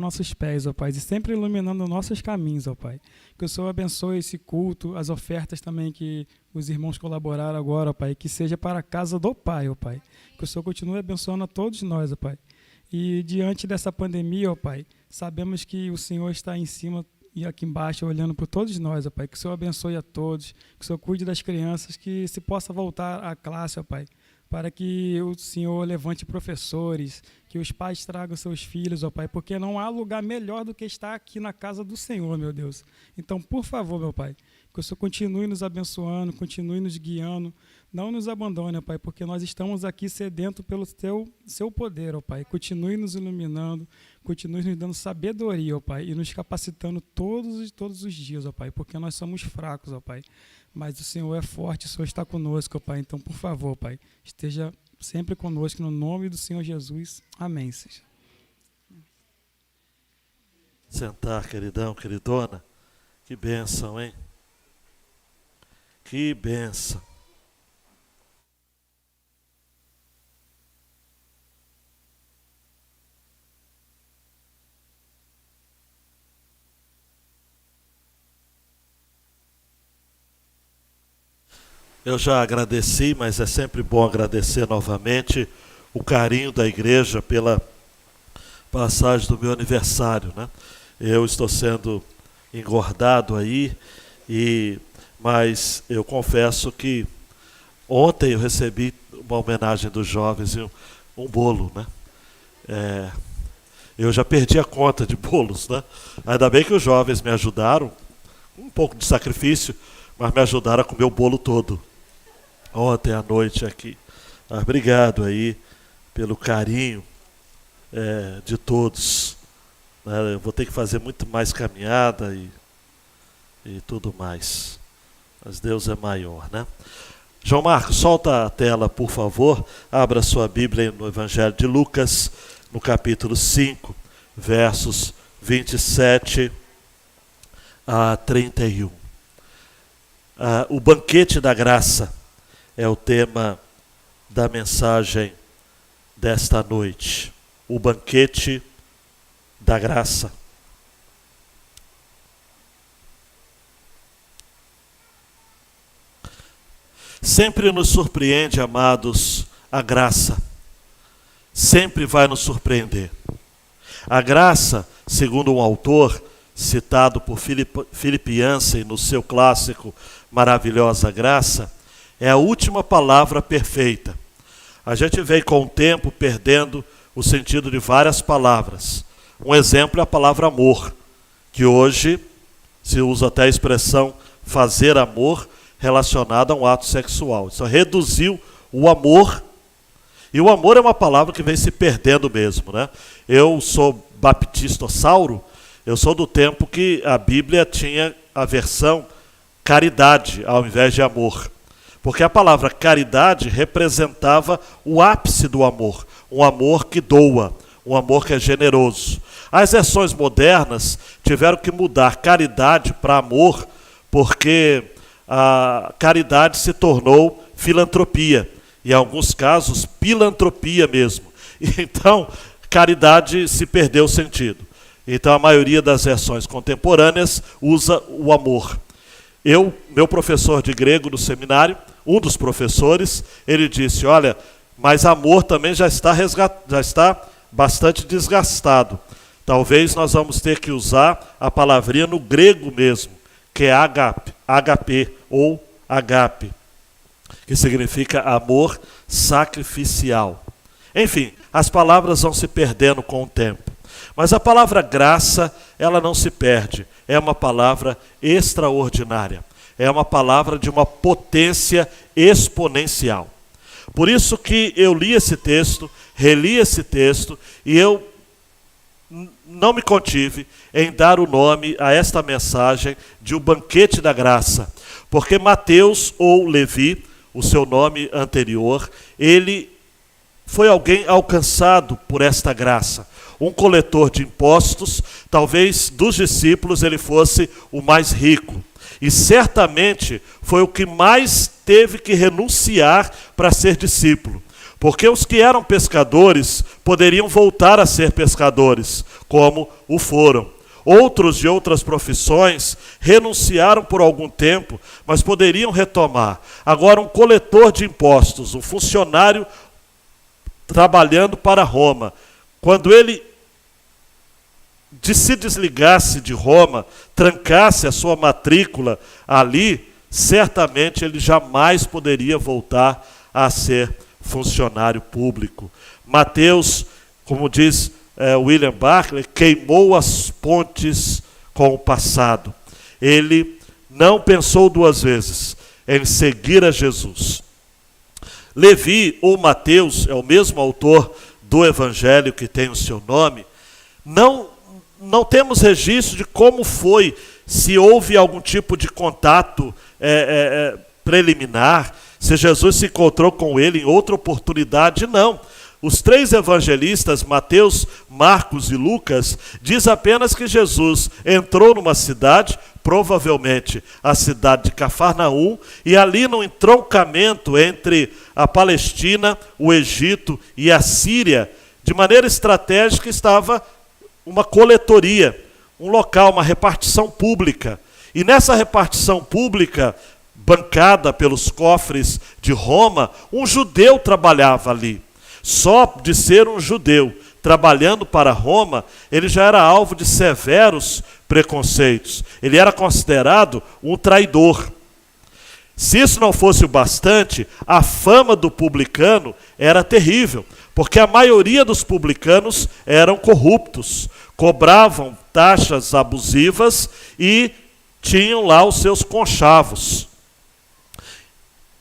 nossos pés, ó Pai, e sempre iluminando nossos caminhos, ó Pai. Que o Senhor abençoe esse culto, as ofertas também que os irmãos colaboraram agora, ó Pai, que seja para a casa do Pai, ó Pai. Que o Senhor continue abençoando a todos nós, ó Pai. E diante dessa pandemia, ó Pai, sabemos que o Senhor está em cima e aqui embaixo olhando por todos nós, ó Pai. Que o Senhor abençoe a todos, que o Senhor cuide das crianças, que se possa voltar à classe, ó Pai, para que o Senhor levante professores, que os pais tragam seus filhos, ó Pai, porque não há lugar melhor do que estar aqui na casa do Senhor, meu Deus. Então, por favor, meu Pai, que o Senhor continue nos abençoando, continue nos guiando, não nos abandone, ó Pai, porque nós estamos aqui sedentos pelo seu poder, ó Pai. Continue nos iluminando, continue nos dando sabedoria, ó Pai, e nos capacitando todos os dias, ó Pai, porque nós somos fracos, ó Pai. Mas o Senhor é forte, o Senhor está conosco, ó Pai. Então, por favor, Pai, esteja sempre conosco, no nome do Senhor Jesus. Amém, Senhor. Sentar, queridão, queridona. Que bênção, hein? Que bênção. Eu já agradeci, mas é sempre bom agradecer novamente o carinho da igreja pela passagem do meu aniversário, né? Eu estou sendo engordado aí, mas eu confesso que ontem eu recebi uma homenagem dos jovens e um bolo, né? Eu já perdi a conta de bolos, né? Ainda bem que os jovens me ajudaram, um pouco de sacrifício, mas me ajudaram a comer o bolo todo ontem à noite aqui. Mas obrigado aí pelo carinho de todos. Eu vou ter que fazer muito mais caminhada e tudo mais. Mas Deus é maior, né? João Marcos, solta a tela, por favor. Abra sua Bíblia no Evangelho de Lucas, no capítulo 5, versos 27 a 31. O banquete da graça é o tema da mensagem desta noite. O banquete da graça. Sempre nos surpreende, amados, a graça. Sempre vai nos surpreender. A graça, segundo um autor citado por Philip Yancey no seu clássico Maravilhosa Graça, é a última palavra perfeita. A gente vem com o tempo perdendo o sentido de várias palavras. Um exemplo é a palavra amor, que hoje se usa até a expressão fazer amor relacionada a um ato sexual. Isso reduziu o amor, e o amor é uma palavra que vem se perdendo mesmo, né? Eu sou baptistossauro, eu sou do tempo que a Bíblia tinha a versão caridade ao invés de amor. Porque a palavra caridade representava o ápice do amor, um amor que doa, um amor que é generoso. As versões modernas tiveram que mudar caridade para amor, porque a caridade se tornou filantropia, e em alguns casos pilantropia mesmo. Então, caridade se perdeu o sentido. Então, a maioria das versões contemporâneas usa o amor. Meu professor de grego no seminário, um dos professores, ele disse, olha, mas amor também já está bastante desgastado. Talvez nós vamos ter que usar a palavrinha no grego mesmo, que é HP ou agape, que significa amor sacrificial. Enfim, as palavras vão se perdendo com o tempo. Mas a palavra graça, ela não se perde. É uma palavra extraordinária. É uma palavra de uma potência exponencial. Por isso que eu li esse texto, reli esse texto, e eu não me contive em dar o nome a esta mensagem de o banquete da graça. Porque Mateus ou Levi, o seu nome anterior, ele foi alguém alcançado por esta graça. Um coletor de impostos, talvez dos discípulos ele fosse o mais rico. E certamente foi o que mais teve que renunciar para ser discípulo. Porque os que eram pescadores poderiam voltar a ser pescadores, como o foram. Outros de outras profissões renunciaram por algum tempo, mas poderiam retomar. Agora, um coletor de impostos, um funcionário trabalhando para Roma, quando ele se desligasse de Roma, trancasse a sua matrícula ali, certamente ele jamais poderia voltar a ser funcionário público. Mateus, como diz William Barclay, queimou as pontes com o passado. Ele não pensou duas vezes em seguir a Jesus. Levi, ou Mateus, é o mesmo autor do evangelho que tem o seu nome. Não temos registro de como foi, se houve algum tipo de contato preliminar, se Jesus se encontrou com ele em outra oportunidade, não. Os três evangelistas, Mateus, Marcos e Lucas, diz apenas que Jesus entrou numa cidade, provavelmente a cidade de Cafarnaum, e ali no entroncamento entre a Palestina, o Egito e a Síria, de maneira estratégica estava uma coletoria, um local, uma repartição pública. E nessa repartição pública, bancada pelos cofres de Roma, um judeu trabalhava ali. Só de ser um judeu trabalhando para Roma, ele já era alvo de severos preconceitos. Ele era considerado um traidor. Se isso não fosse o bastante, a fama do publicano era terrível, porque a maioria dos publicanos eram corruptos, cobravam taxas abusivas e tinham lá os seus conchavos.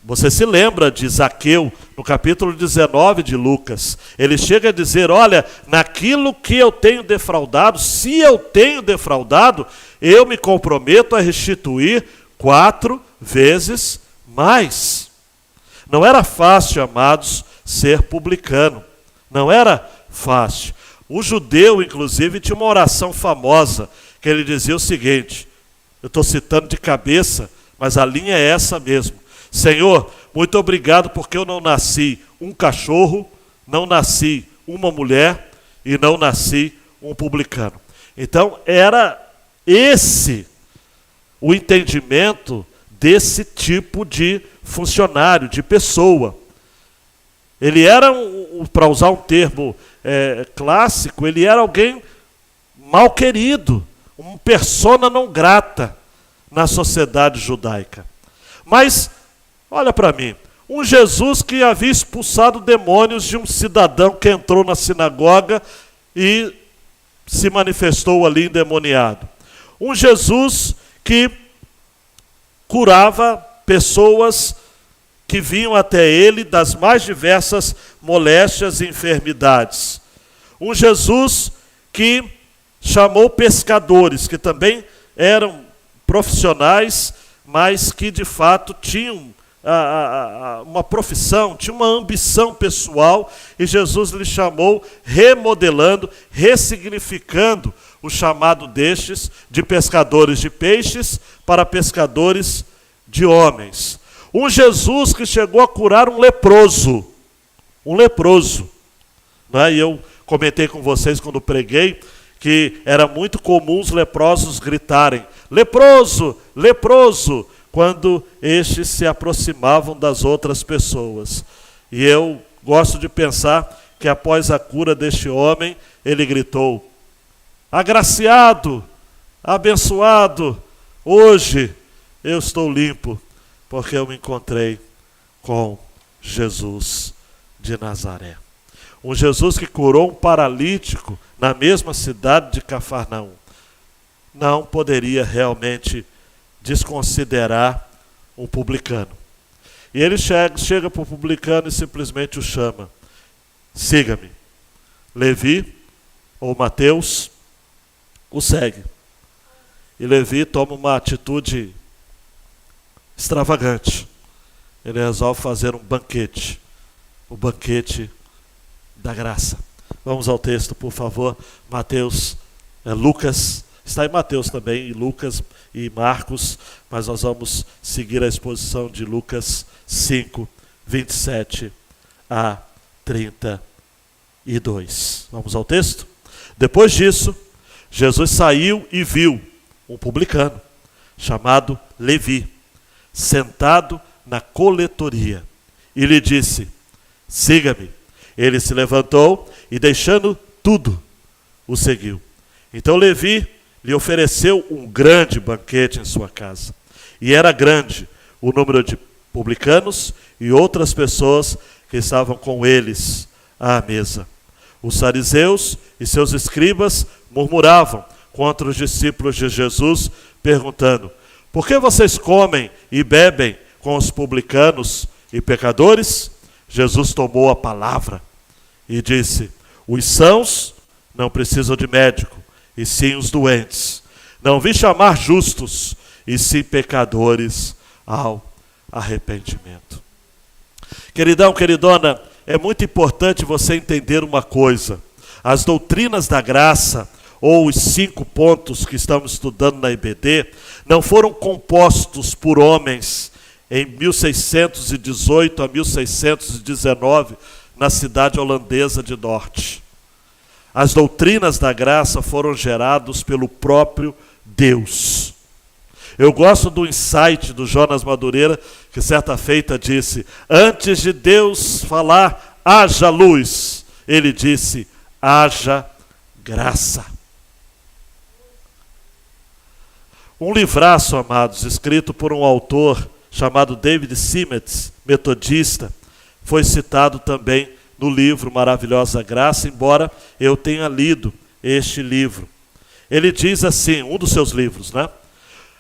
Você se lembra de Zaqueu, no capítulo 19 de Lucas. Ele chega a dizer, olha, naquilo que eu tenho defraudado, se eu tenho defraudado, eu me comprometo a restituir 4 vezes mais. Não era fácil, amados, ser publicano. Não era fácil. O judeu, inclusive, tinha uma oração famosa, que ele dizia o seguinte, eu estou citando de cabeça, mas a linha é essa mesmo. Senhor, muito obrigado porque eu não nasci um cachorro, não nasci uma mulher e não nasci um publicano. Então, era esse o entendimento desse tipo de funcionário, de pessoa. Ele era, para usar um termo clássico, ele era alguém mal querido, um persona não grata na sociedade judaica. Mas, olha para mim, um Jesus que havia expulsado demônios de um cidadão que entrou na sinagoga e se manifestou ali endemoniado. Um Jesus que curava pessoas que vinham até ele das mais diversas moléstias e enfermidades. Um Jesus que chamou pescadores, que também eram profissionais, mas que de fato tinham uma profissão, tinham uma ambição pessoal, e Jesus lhe chamou, remodelando, ressignificando o chamado destes de pescadores de peixes para pescadores de homens. Um Jesus que chegou a curar um leproso. Né? E eu comentei com vocês quando preguei que era muito comum os leprosos gritarem, leproso, leproso, quando estes se aproximavam das outras pessoas. E eu gosto de pensar que após a cura deste homem, ele gritou, agraciado, abençoado, hoje eu estou limpo, porque eu me encontrei com Jesus de Nazaré. Um Jesus que curou um paralítico na mesma cidade de Cafarnaum. Não poderia realmente desconsiderar um publicano. E ele chega para o publicano e simplesmente o chama. Siga-me. Levi, ou Mateus, o segue. E Levi toma uma atitude extravagante. Ele resolve fazer um banquete. O banquete da graça. Vamos ao texto, por favor. Lucas, está em Mateus também, e Lucas e Marcos, mas nós vamos seguir a exposição de Lucas 5, 27 a 32. Vamos ao texto? Depois disso, Jesus saiu e viu um publicano, chamado Levi, sentado na coletoria, e lhe disse: siga-me. Ele se levantou e, deixando tudo, o seguiu. Então Levi lhe ofereceu um grande banquete em sua casa. E era grande o número de publicanos e outras pessoas que estavam com eles à mesa. Os fariseus e seus escribas murmuravam contra os discípulos de Jesus, perguntando: por que vocês comem e bebem com os publicanos e pecadores? Jesus tomou a palavra e disse: os sãos não precisam de médico, e sim os doentes. Não vim chamar justos, e sim pecadores ao arrependimento. Queridão, queridona, é muito importante você entender uma coisa. As doutrinas da graça, ou os 5 pontos que estamos estudando na IBD, não foram compostos por homens em 1618 a 1619, na cidade holandesa de Dort. As doutrinas da graça foram geradas pelo próprio Deus. Eu gosto do insight do Jonas Madureira, que certa feita disse: antes de Deus falar, haja luz, ele disse: haja graça. Um livraço, amados, escrito por um autor chamado David Simetz, metodista, foi citado também no livro Maravilhosa Graça, embora eu tenha lido este livro. Ele diz assim, um dos seus livros, né?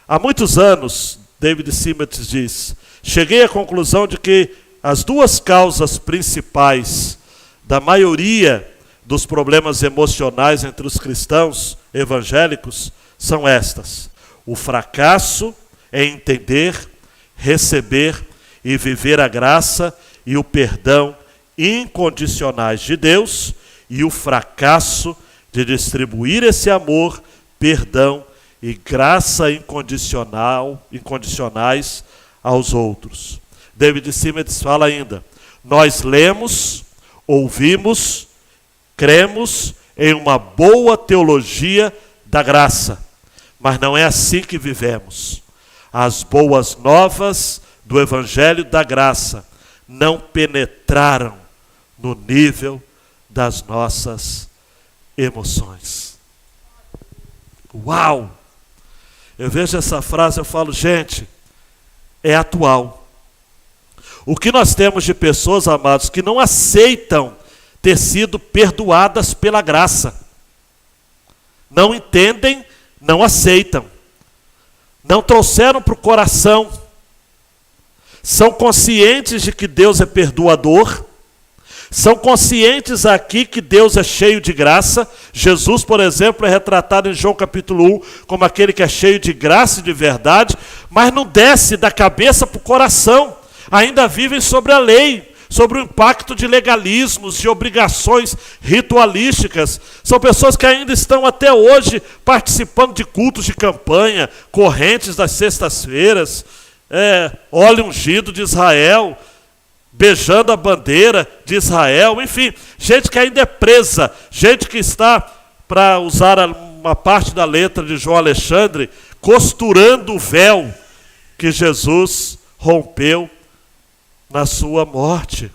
Há muitos anos, David Simetz diz, cheguei à conclusão de que as 2 causas principais da maioria dos problemas emocionais entre os cristãos evangélicos são estas: o fracasso em entender, receber e viver a graça e o perdão incondicionais de Deus, e o fracasso de distribuir esse amor, perdão e graça incondicionais aos outros. David Simetz fala ainda: nós lemos, ouvimos, cremos em uma boa teologia da graça, mas não é assim que vivemos. As boas novas do Evangelho da graça não penetraram no nível das nossas emoções. Uau! Eu vejo essa frase, eu falo, gente, é atual. O que nós temos de pessoas, amados, que não aceitam ter sido perdoadas pela graça. Não entendem, não aceitam. Não trouxeram para o coração. São conscientes de que Deus é perdoador. São conscientes aqui que Deus é cheio de graça. Jesus, por exemplo, é retratado em João capítulo 1 como aquele que é cheio de graça e de verdade, mas não desce da cabeça para o coração. Ainda vivem sobre a lei, sobre o impacto de legalismos, de obrigações ritualísticas. São pessoas que ainda estão até hoje participando de cultos de campanha, correntes das sextas-feiras, óleo ungido de Israel, beijando a bandeira de Israel, enfim, gente que ainda é presa, gente que está, para usar uma parte da letra de João Alexandre, costurando o véu que Jesus rompeu na sua morte.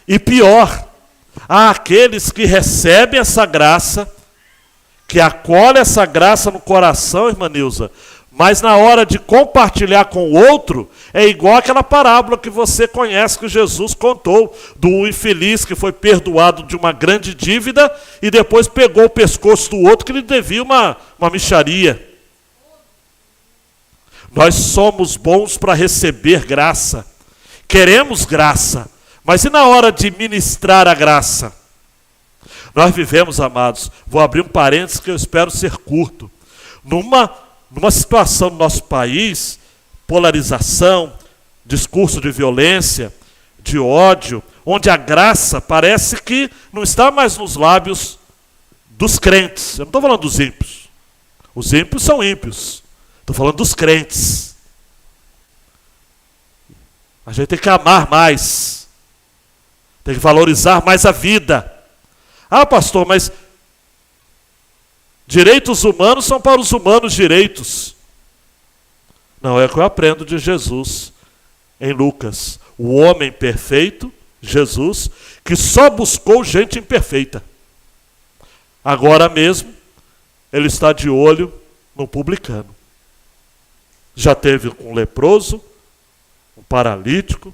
E pior, há aqueles que recebem essa graça, que acolhem essa graça no coração, irmã Nilza, mas na hora de compartilhar com o outro, é igual aquela parábola que você conhece, que Jesus contou, do infeliz que foi perdoado de uma grande dívida e depois pegou o pescoço do outro que lhe devia uma mixaria. Nós somos bons para receber graça, queremos graça, mas e na hora de ministrar a graça? Nós vivemos, amados, vou abrir um parênteses que eu espero ser curto, numa situação no nosso país, polarização, discurso de violência, de ódio, onde a graça parece que não está mais nos lábios dos crentes. Eu não estou falando dos ímpios. Os ímpios são ímpios. Estou falando dos crentes. A gente tem que amar mais. Tem que valorizar mais a vida. Ah, pastor, mas direitos humanos são para os humanos direitos. Não, é o que eu aprendo de Jesus em Lucas. O homem perfeito, Jesus, que só buscou gente imperfeita. Agora mesmo, ele está de olho no publicano. Já teve com um leproso, um paralítico,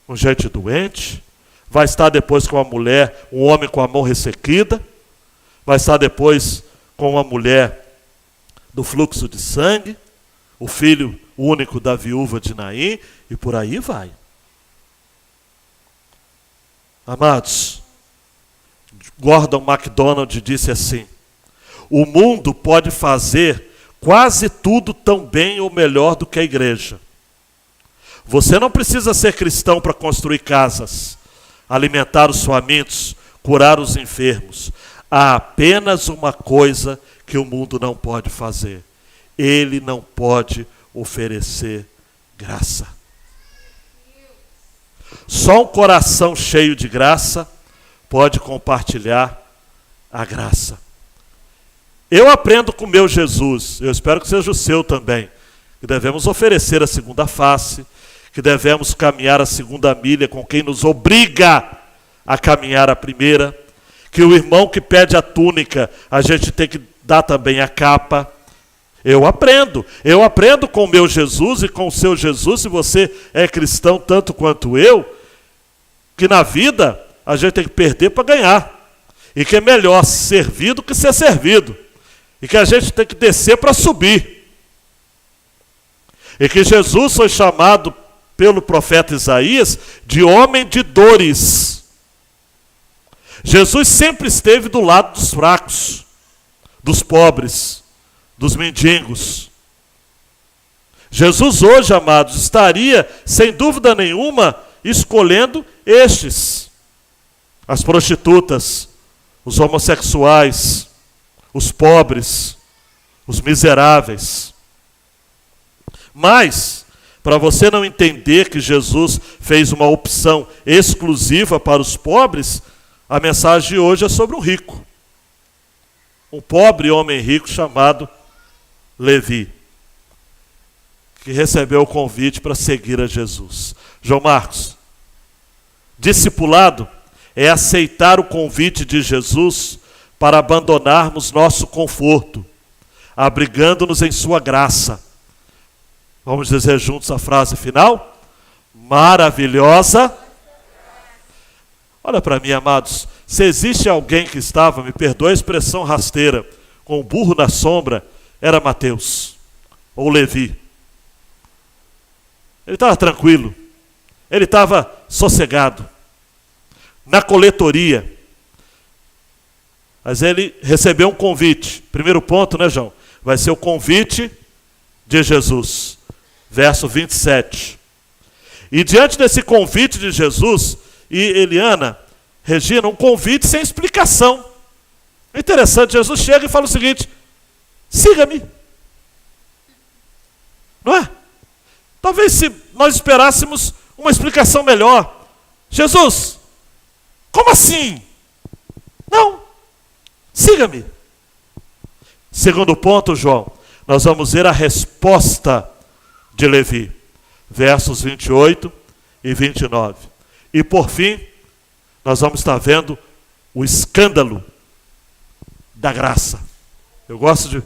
com gente doente. Vai estar depois com uma mulher, um homem com a mão ressequida. Vai estar depois com uma mulher do fluxo de sangue. O filho único da viúva de Naim. E por aí vai. Amados, Gordon MacDonald disse assim: o mundo pode fazer quase tudo tão bem ou melhor do que a igreja. Você não precisa ser cristão para construir casas, alimentar os famintos, curar os enfermos. Há apenas uma coisa que o mundo não pode fazer. Ele não pode oferecer graça. Só um coração cheio de graça pode compartilhar a graça. Eu aprendo com o meu Jesus, eu espero que seja o seu também, que devemos oferecer a segunda face, que devemos caminhar a segunda milha com quem nos obriga a caminhar a primeira, que o irmão que pede a túnica, a gente tem que dar também a capa. Eu aprendo com o meu Jesus e com o seu Jesus, se você é cristão tanto quanto eu, que na vida a gente tem que perder para ganhar, e que é melhor servir do que ser servido, e que a gente tem que descer para subir, e que Jesus foi chamado pelo profeta Isaías de homem de dores. Jesus sempre esteve do lado dos fracos, dos pobres, dos mendigos. Jesus hoje, amados, estaria, sem dúvida nenhuma, escolhendo estes: as prostitutas, os homossexuais, os pobres, os miseráveis. Mas, para você não entender que Jesus fez uma opção exclusiva para os pobres, a mensagem de hoje é sobre um rico. Um pobre homem rico chamado Levi, que recebeu o convite para seguir a Jesus. João Marcos, discipulado é aceitar o convite de Jesus para abandonarmos nosso conforto, abrigando-nos em sua graça. Vamos dizer juntos a frase final? Maravilhosa. Olha para mim, amados, se existe alguém que estava, me perdoe a expressão rasteira, com o burro na sombra, era Mateus, ou Levi. Ele estava tranquilo, ele estava sossegado, na coletoria. Mas ele recebeu um convite. Primeiro ponto, né, João? Vai ser o convite de Jesus. Verso 27. E diante desse convite de Jesus, e Eliana, Regina, um convite sem explicação. É interessante, Jesus chega e fala o seguinte: siga-me. Não é? Talvez se nós esperássemos uma explicação melhor. Jesus, como assim? Não, siga-me. Segundo ponto, João, nós vamos ver a resposta de Levi. Versos 28 e 29. E por fim, nós vamos estar vendo o escândalo da graça. Eu gosto de...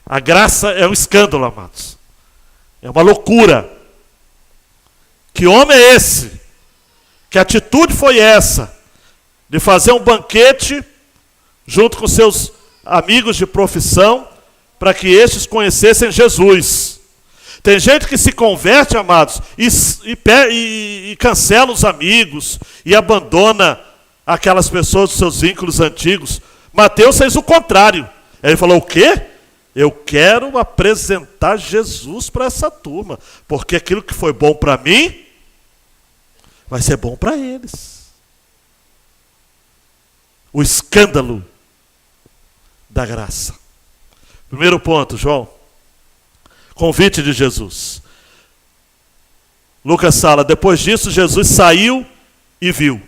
A graça é um escândalo, amados. É uma loucura. Que homem é esse? Que atitude foi essa? De fazer um banquete junto com seus amigos de profissão para que estes conhecessem Jesus. Tem gente que se converte, amados, e cancela os amigos e abandona aquelas pessoas dos seus vínculos antigos. Mateus fez o contrário. Ele falou: o quê? Eu quero apresentar Jesus para essa turma, porque aquilo que foi bom para mim vai ser bom para eles. O escândalo da graça. Primeiro ponto, João. Convite de Jesus. Lucas fala, depois disso Jesus saiu e viu.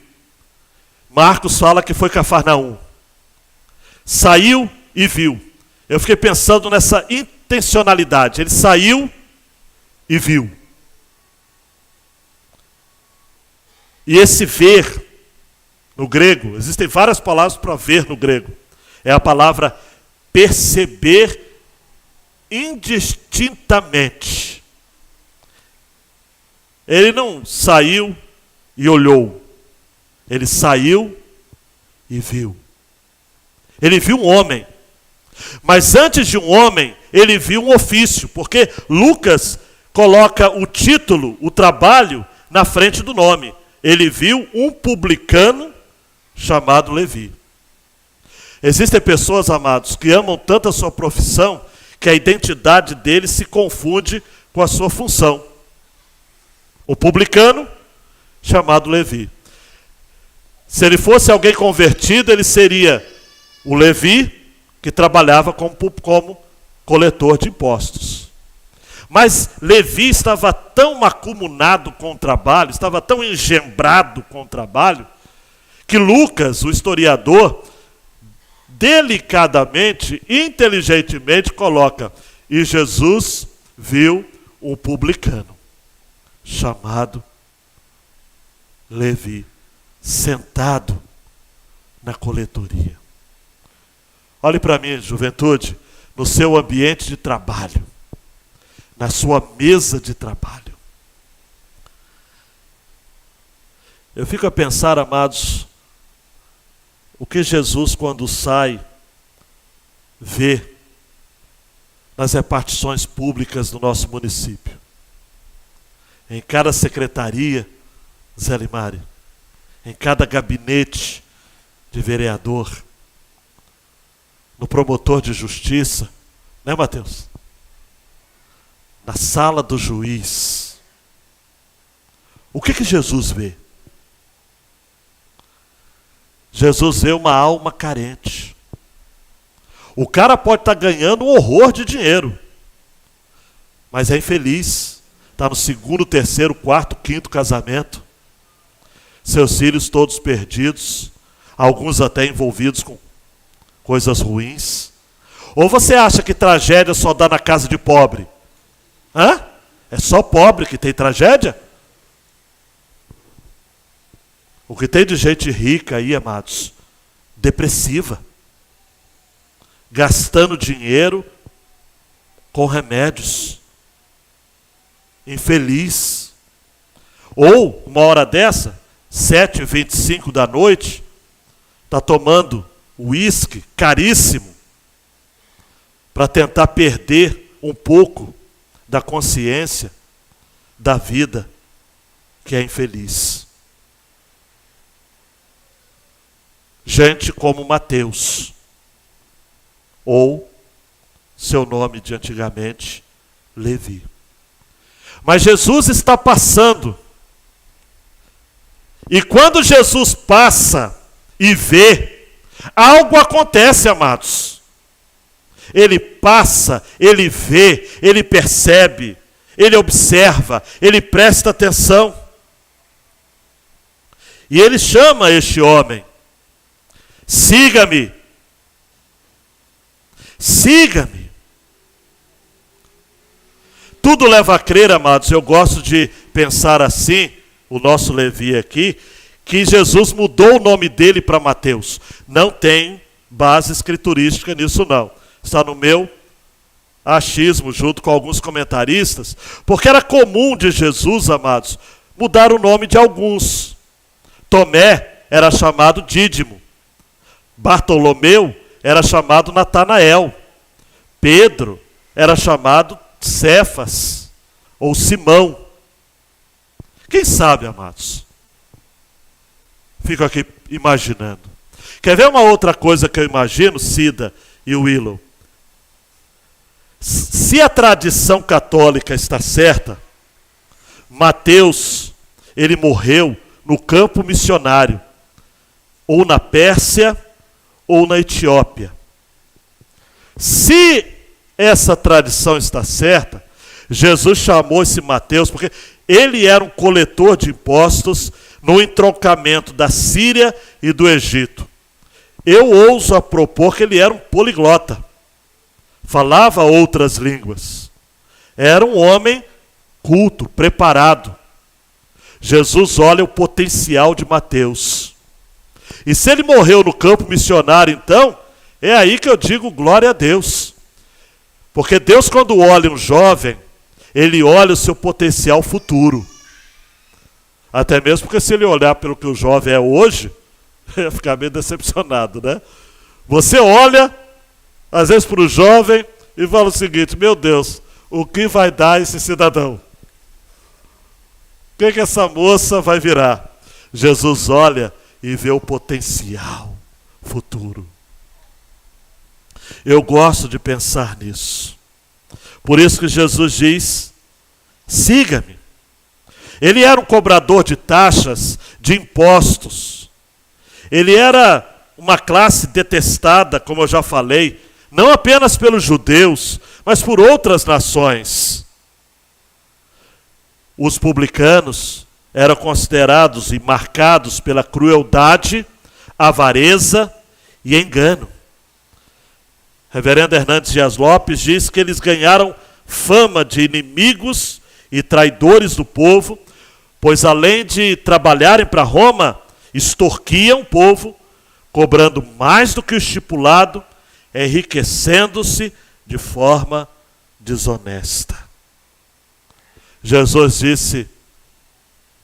Marcos fala que foi Cafarnaum. Saiu e viu. Eu fiquei pensando nessa intencionalidade. Ele saiu e viu. E esse ver, no grego, existem várias palavras para ver no grego. É a palavra perceber indistintamente. Ele não saiu e olhou. Ele saiu e viu. Ele viu um homem. Mas antes de um homem, ele viu um ofício. Porque Lucas coloca o título, o trabalho, na frente do nome. Ele viu um publicano chamado Levi. Existem pessoas, amados, que amam tanto a sua profissão que a identidade dele se confunde com a sua função. O publicano chamado Levi. Se ele fosse alguém convertido, ele seria o Levi, que trabalhava como coletor de impostos. Mas Levi estava tão macumunado com o trabalho, estava tão engembrado com o trabalho, que Lucas, o historiador, delicadamente, inteligentemente coloca: e Jesus viu um publicano chamado Levi, sentado na coletoria. Olhe para mim, juventude, no seu ambiente de trabalho, na sua mesa de trabalho. Eu fico a pensar, amados, o que Jesus, quando sai, vê nas repartições públicas do nosso município. Em cada secretaria, Zé Limari, em cada gabinete de vereador, no promotor de justiça, né, Mateus? Na sala do juiz. O que Jesus vê? Jesus vê uma alma carente. O cara pode estar ganhando um horror de dinheiro, mas é infeliz. Está no 2º, 3º, 4º, 5º casamento. Seus filhos todos perdidos, alguns até envolvidos com coisas ruins. Ou você acha que tragédia só dá na casa de pobre? Hã? É só pobre que tem tragédia? O que tem de gente rica aí, amados, depressiva, gastando dinheiro com remédios, infeliz. Ou, uma hora dessa, 7h25 da noite, está tomando uísque caríssimo para tentar perder um pouco da consciência da vida que é infeliz. Gente como Mateus, ou seu nome de antigamente, Levi. Mas Jesus está passando. E quando Jesus passa e vê, algo acontece, amados. Ele passa, ele vê, ele percebe, ele observa, ele presta atenção. E ele chama este homem: siga-me. Siga-me. Tudo leva a crer, amados, eu gosto de pensar assim, o nosso Levi aqui, que Jesus mudou o nome dele para Mateus. Não tem base escriturística nisso não. Está no meu achismo, junto com alguns comentaristas, porque era comum de Jesus, amados, mudar o nome de alguns. Tomé era chamado Dídimo. Bartolomeu era chamado Natanael. Pedro era chamado Cefas, ou Simão. Quem sabe, amados? Fico aqui imaginando. Quer ver uma outra coisa que eu imagino, Cida e Willow? Se a tradição católica está certa, Mateus, ele morreu no campo missionário, ou na Pérsia, ou na Etiópia. Se essa tradição está certa, Jesus chamou esse Mateus, porque Ele era um coletor de impostos no entroncamento da Síria e do Egito. Eu ouso a propor que ele era um poliglota. Falava outras línguas. Era um homem culto, preparado. Jesus olha o potencial de Mateus. E se ele morreu no campo missionário, então, é aí que eu digo glória a Deus. Porque Deus, quando olha um jovem, ele olha o seu potencial futuro. Até mesmo porque se ele olhar pelo que o jovem é hoje, ia ficar meio decepcionado, né? Você olha, às vezes, para o jovem e fala o seguinte: meu Deus, o que vai dar esse cidadão? O que essa moça vai virar? Jesus olha e vê o potencial futuro. Eu gosto de pensar nisso. Por isso que Jesus diz: siga-me. Ele era um cobrador de taxas, de impostos. Ele era uma classe detestada, como eu já falei, não apenas pelos judeus, mas por outras nações. Os publicanos eram considerados e marcados pela crueldade, avareza e engano. Reverendo Hernandes Dias Lopes diz que eles ganharam fama de inimigos e traidores do povo, pois além de trabalharem para Roma, extorquiam o povo, cobrando mais do que o estipulado, enriquecendo-se de forma desonesta. Jesus disse: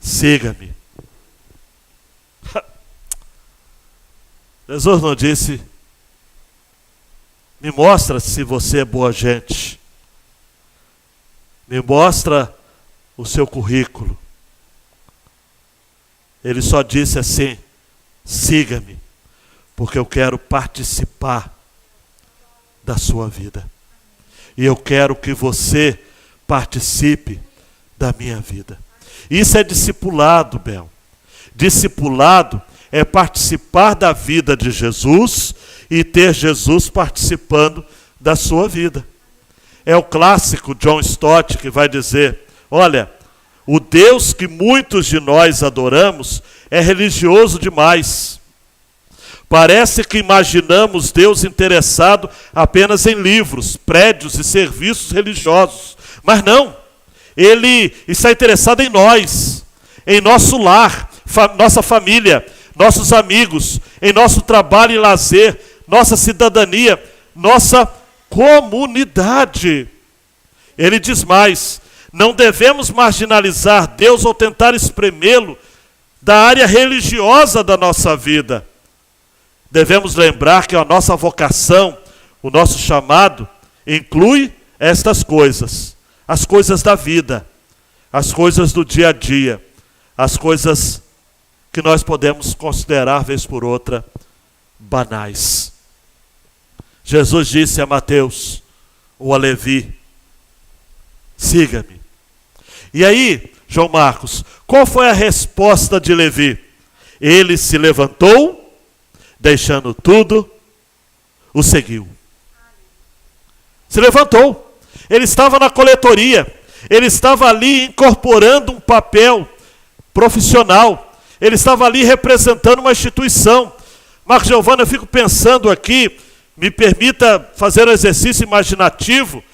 siga-me. Jesus não disse: me mostra se você é boa gente. Me mostra o seu currículo. Ele só disse assim: siga-me, porque eu quero participar da sua vida. E eu quero que você participe da minha vida. Isso é discipulado, Bel. Discipulado é participar da vida de Jesus e ter Jesus participando da sua vida. É o clássico John Stott que vai dizer: olha, o Deus que muitos de nós adoramos é religioso demais. Parece que imaginamos Deus interessado apenas em livros, prédios e serviços religiosos. Mas não. Ele está interessado em nós, em nosso lar, nossa família, nossos amigos, em nosso trabalho e lazer, nossa cidadania, nossa comunidade. Ele diz mais: não devemos marginalizar Deus ou tentar espremê-lo da área religiosa da nossa vida. Devemos lembrar que a nossa vocação, o nosso chamado, inclui estas coisas. As coisas da vida, as coisas do dia a dia, as coisas que nós podemos considerar, vez por outra, banais. Jesus disse a Mateus ou a Levi: siga-me. E aí, João Marcos, qual foi a resposta de Levi? Ele se levantou, deixando tudo, o seguiu. Se levantou. Ele estava na coletoria. Ele estava ali incorporando um papel profissional. Ele estava ali representando uma instituição. Marcos Giovanni, eu fico pensando aqui, me permita fazer um exercício imaginativo,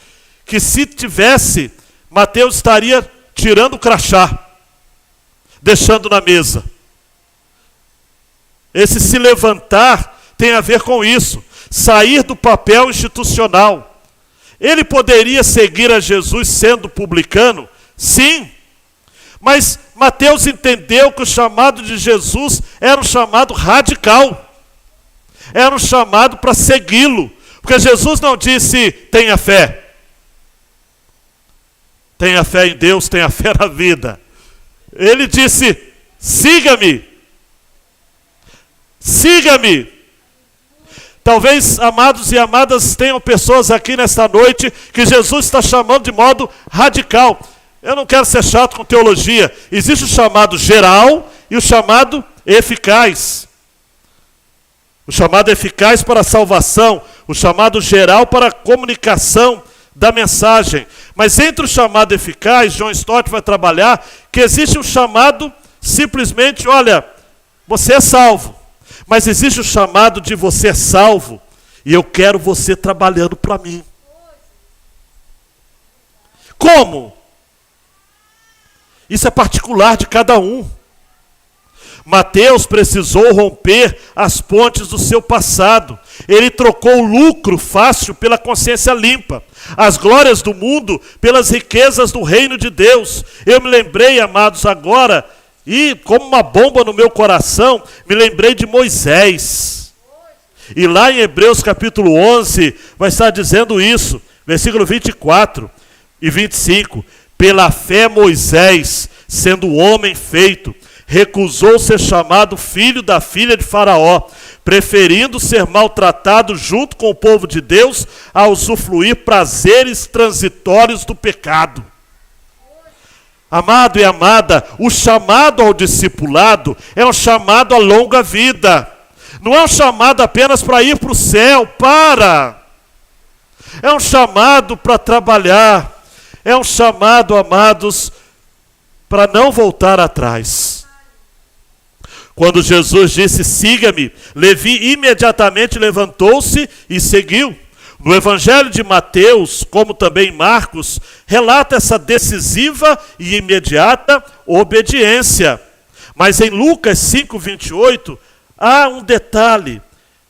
que se tivesse, Mateus estaria tirando o crachá, deixando na mesa. Esse se levantar tem a ver com isso, sair do papel institucional. Ele poderia seguir a Jesus sendo publicano? Sim. Mas Mateus entendeu que o chamado de Jesus era um chamado radical. Era um chamado para segui-lo. Porque Jesus não disse: tenha fé. Tenha fé em Deus, tenha fé na vida. Ele disse: siga-me. Siga-me. Talvez, amados e amadas, tenham pessoas aqui nesta noite que Jesus está chamando de modo radical. Eu não quero ser chato com teologia. Existe o chamado geral e o chamado eficaz. O chamado eficaz para a salvação, o chamado geral para a comunicação da mensagem. Mas entre o chamado eficaz, John Stott vai trabalhar que existe um chamado simplesmente, olha, você é salvo. Mas existe o chamado de você é salvo e eu quero você trabalhando para mim. Como? Isso é particular de cada um. Mateus precisou romper as pontes do seu passado. Ele trocou o lucro fácil pela consciência limpa, as glórias do mundo pelas riquezas do reino de Deus. Eu me lembrei, amados, agora, e como uma bomba no meu coração, me lembrei de Moisés. E lá em Hebreus capítulo 11, vai estar dizendo isso, versículo 24 e 25. Pela fé Moisés, sendo homem feito, recusou ser chamado filho da filha de Faraó, preferindo ser maltratado junto com o povo de Deus a usufruir prazeres transitórios do pecado. Amado e amada, o chamado ao discipulado é um chamado à longa vida. Não é um chamado apenas para ir para o céu, É um chamado para trabalhar. É um chamado, amados, para não voltar atrás. Quando Jesus disse, siga-me, Levi imediatamente levantou-se e seguiu. No Evangelho de Mateus, como também em Marcos, relata essa decisiva e imediata obediência. Mas em Lucas 5:28, há um detalhe.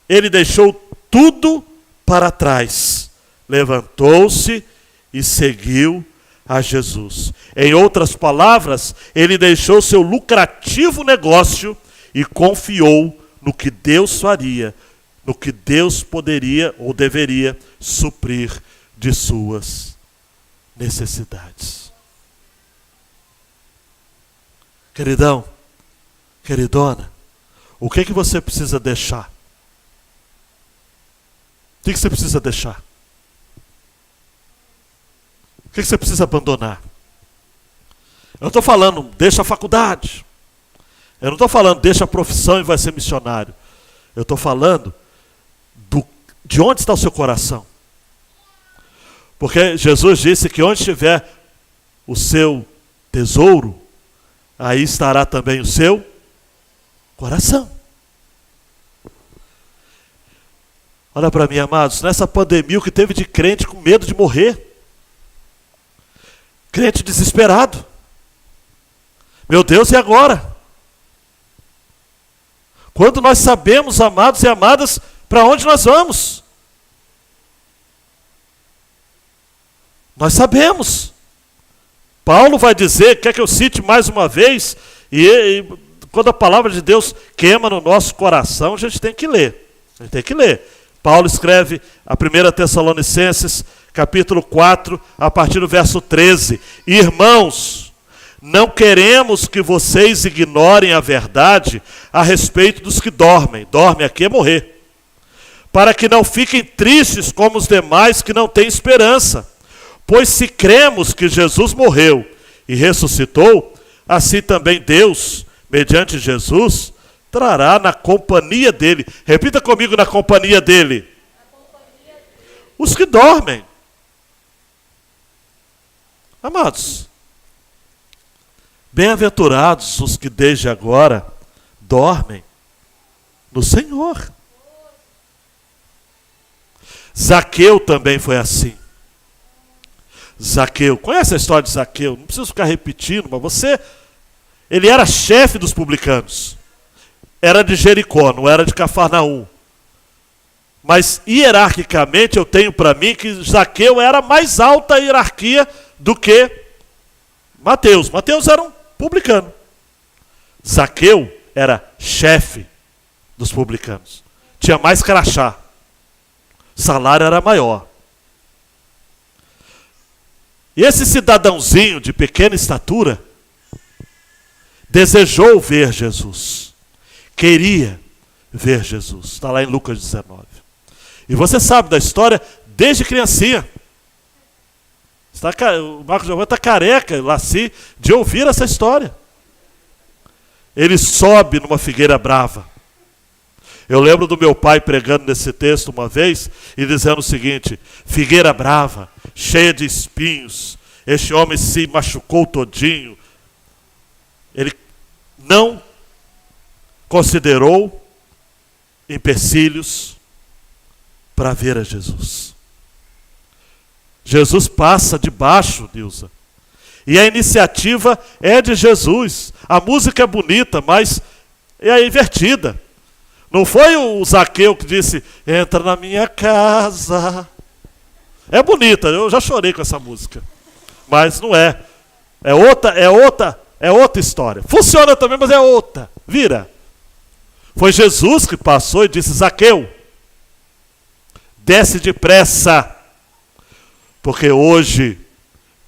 Ele deixou tudo para trás, levantou-se e seguiu a Jesus. Em outras palavras, ele deixou seu lucrativo negócio e confiou no que Deus faria, no que Deus poderia ou deveria suprir de suas necessidades. Queridão, queridona, o que você precisa deixar? O que você precisa deixar? O que você precisa abandonar? Eu não estou falando, deixa a faculdade. Eu não estou falando, deixa a profissão e vai ser missionário. Eu estou falando de onde está o seu coração. Porque Jesus disse que onde estiver o seu tesouro, aí estará também o seu coração. Olha para mim, amados, nessa pandemia o que teve de crente com medo de morrer. Crente desesperado. Meu Deus, e agora? Quando nós sabemos, amados e amadas, para onde nós vamos? Nós sabemos. Paulo vai dizer, quer que eu cite mais uma vez, e quando a palavra de Deus queima no nosso coração, a gente tem que ler. A gente tem que ler. Paulo escreve a 1 Tessalonicenses, capítulo 4, a partir do verso 13. Irmãos, não queremos que vocês ignorem a verdade a respeito dos que dormem. Dorme aqui é morrer. Para que não fiquem tristes como os demais que não têm esperança. Pois se cremos que Jesus morreu e ressuscitou, assim também Deus, mediante Jesus, trará na companhia dele. Repita comigo, na companhia dele. Os que dormem. Amados, bem-aventurados os que desde agora dormem no Senhor. Zaqueu também foi assim. Zaqueu, conhece a história de Zaqueu? Não preciso ficar repetindo, mas ele era chefe dos publicanos. Era de Jericó, não era de Cafarnaum. Mas hierarquicamente eu tenho para mim que Zaqueu era mais alta hierarquia do que Mateus. Mateus era um publicano. Zaqueu era chefe dos publicanos. Tinha mais crachá. Salário era maior. E esse cidadãozinho de pequena estatura desejou ver Jesus. Queria ver Jesus. Está lá em Lucas 19. E você sabe da história desde criancinha. O Marcos Giovanni está careca, Laci, de ouvir essa história. Ele sobe numa figueira brava. Eu lembro do meu pai pregando nesse texto uma vez e dizendo o seguinte: figueira brava, cheia de espinhos, este homem se machucou todinho. Ele não considerou empecilhos para ver a Jesus. Jesus passa debaixo, Nilza. E a iniciativa é de Jesus. A música é bonita, mas é invertida. Não foi o Zaqueu que disse, entra na minha casa. É bonita, eu já chorei com essa música. Mas não é. É outra história. Funciona também, mas é outra. Vira. Foi Jesus que passou e disse, Zaqueu, desce depressa, porque hoje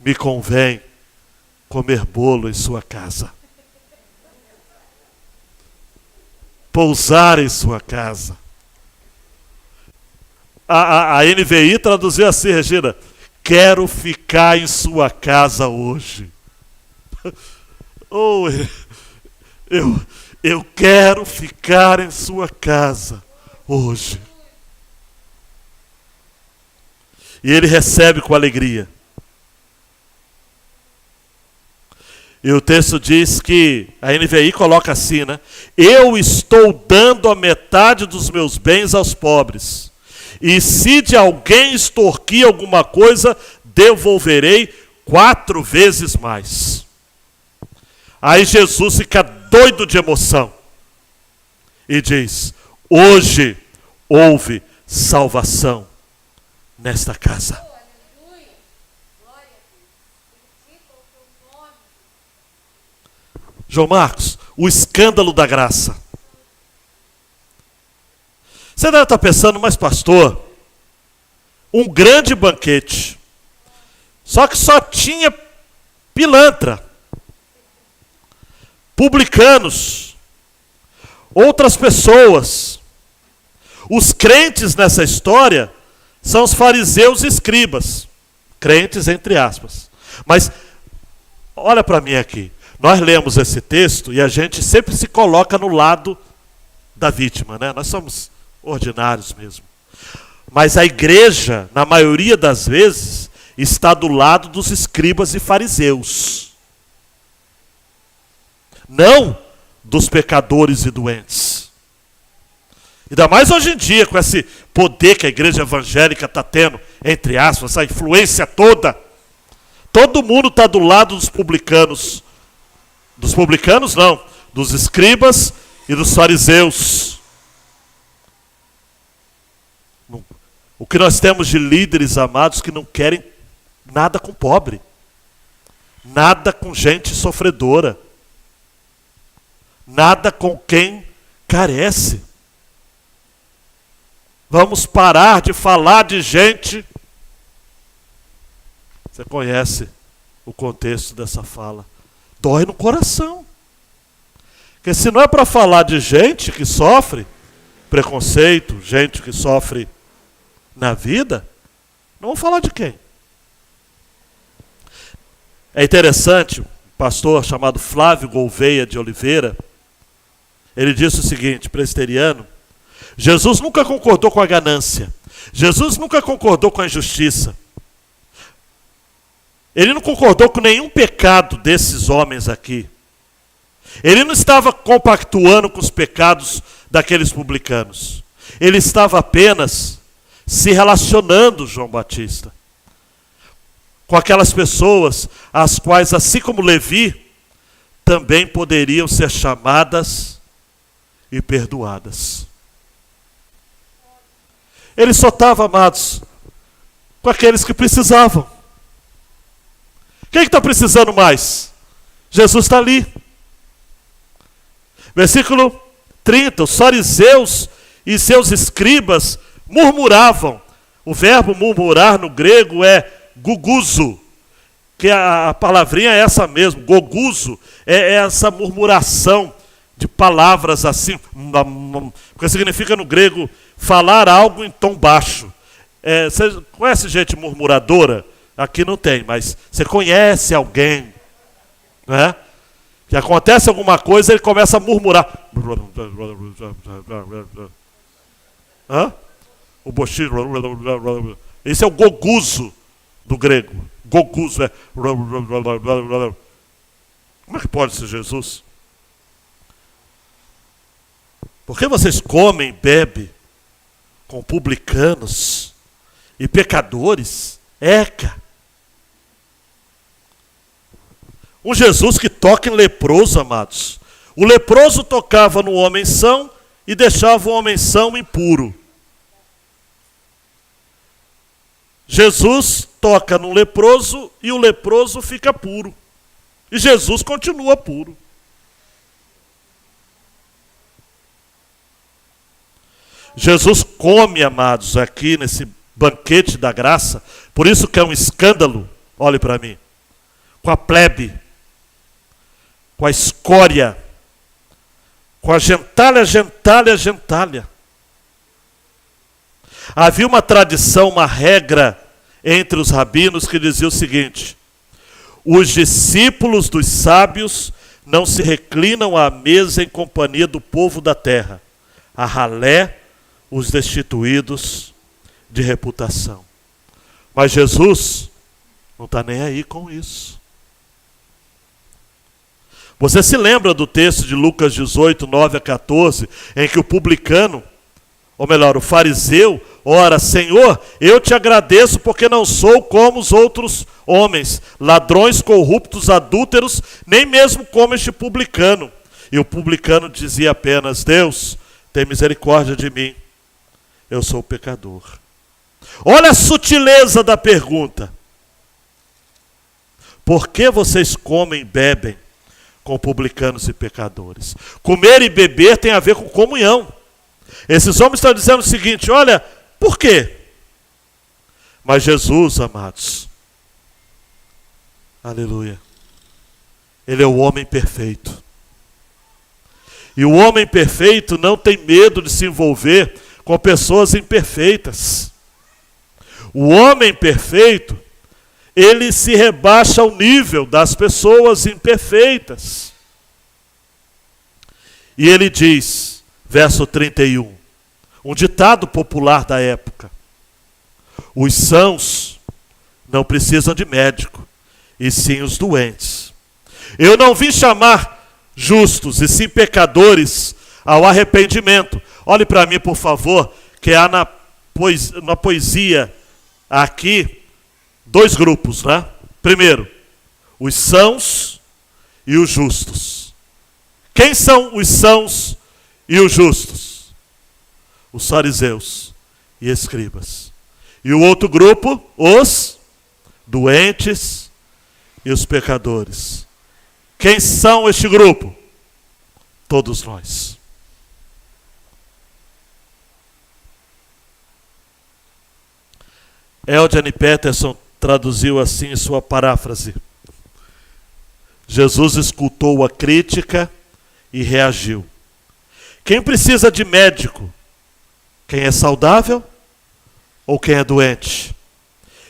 me convém comer bolo em sua casa. Pousar em sua casa. A NVI traduziu assim, Regina, quero ficar em sua casa hoje. Oh, eu quero ficar em sua casa hoje. E ele recebe com alegria. E o texto diz que, a NVI coloca assim, né? Eu estou dando a metade dos meus bens aos pobres. E se de alguém extorquir alguma coisa, devolverei 4 vezes mais. Aí Jesus fica doido de emoção. E diz, hoje houve salvação nesta casa. João Marcos, o escândalo da graça. Você deve estar pensando, mas pastor, um grande banquete, só que só tinha pilantra, publicanos, outras pessoas. Os crentes nessa história são os fariseus e escribas, crentes entre aspas. Mas olha para mim aqui. Nós lemos esse texto e a gente sempre se coloca no lado da vítima, né? Nós somos ordinários mesmo. Mas a igreja, na maioria das vezes, está do lado dos escribas e fariseus. Não dos pecadores e doentes. Ainda mais hoje em dia, com esse poder que a igreja evangélica está tendo, entre aspas, essa influência toda. Todo mundo está do lado dos publicanos. Dos publicanos não, dos escribas e dos fariseus. O que nós temos de líderes amados que não querem nada com pobre, nada com gente sofredora, nada com quem carece. Vamos parar de falar de gente. Você conhece o contexto dessa fala. Dói no coração. Porque se não é para falar de gente que sofre preconceito, gente que sofre na vida, não vamos falar de quem? É interessante, um pastor chamado Flávio Gouveia de Oliveira, ele disse o seguinte, presbiteriano, Jesus nunca concordou com a ganância, Jesus nunca concordou com a injustiça, ele não concordou com nenhum pecado desses homens aqui. Ele não estava compactuando com os pecados daqueles publicanos. Ele estava apenas se relacionando, João Batista, com aquelas pessoas as quais, assim como Levi, também poderiam ser chamadas e perdoadas. Ele só estava, amados, com aqueles que precisavam. Quem está precisando mais? Jesus está ali. Versículo 30. Os fariseus e seus escribas murmuravam. O verbo murmurar no grego é guguzo, que a palavrinha é essa mesmo, goguzo, é essa murmuração de palavras assim, que significa no grego falar algo em tom baixo. Você conhece gente murmuradora? Aqui não tem, mas você conhece alguém, né? Que acontece alguma coisa, ele começa a murmurar. Hã? O bochicho. Esse é o goguzo do grego. Goguzo é. Como é que pode ser Jesus? Por que vocês comem e bebem com publicanos e pecadores? Eca! Um Jesus que toca em leproso, amados. O leproso tocava no homem são e deixava o homem são impuro. Jesus toca no leproso e o leproso fica puro. E Jesus continua puro. Jesus come, amados, aqui nesse banquete da graça. Por isso que é um escândalo, olhe para mim, com a plebe, com a escória, com a gentalha. Havia uma tradição, uma regra entre os rabinos que dizia o seguinte: os discípulos dos sábios não se reclinam à mesa em companhia do povo da terra. A ralé os destituídos de reputação. Mas Jesus não está nem aí com isso. Você se lembra do texto de Lucas 18, 9 a 14, em que o publicano, ou melhor, o fariseu, ora, Senhor, eu te agradeço porque não sou como os outros homens, ladrões, corruptos, adúlteros, nem mesmo como este publicano. E o publicano dizia apenas: Deus, tem misericórdia de mim, eu sou pecador. Olha a sutileza da pergunta. Por que vocês comem e bebem com publicanos e pecadores? Comer e beber tem a ver com comunhão. Esses homens estão dizendo o seguinte: olha, por quê? Mas Jesus, amados, aleluia, Ele é o homem perfeito. E o homem perfeito não tem medo de se envolver com pessoas imperfeitas. O homem perfeito, ele se rebaixa ao nível das pessoas imperfeitas. E ele diz, verso 31, um ditado popular da época: os sãos não precisam de médico, e sim os doentes. Eu não vim chamar justos, e sim pecadores ao arrependimento. Olhe para mim, por favor, que há na poesia aqui dois grupos, né? Primeiro, os sãos e os justos. Quem são os sãos e os justos? Os fariseus e escribas. E o outro grupo, os doentes e os pecadores. Quem são este grupo? Todos nós. Eugene Peterson traduziu assim em sua paráfrase: Jesus escutou a crítica e reagiu. Quem precisa de médico? Quem é saudável ou quem é doente?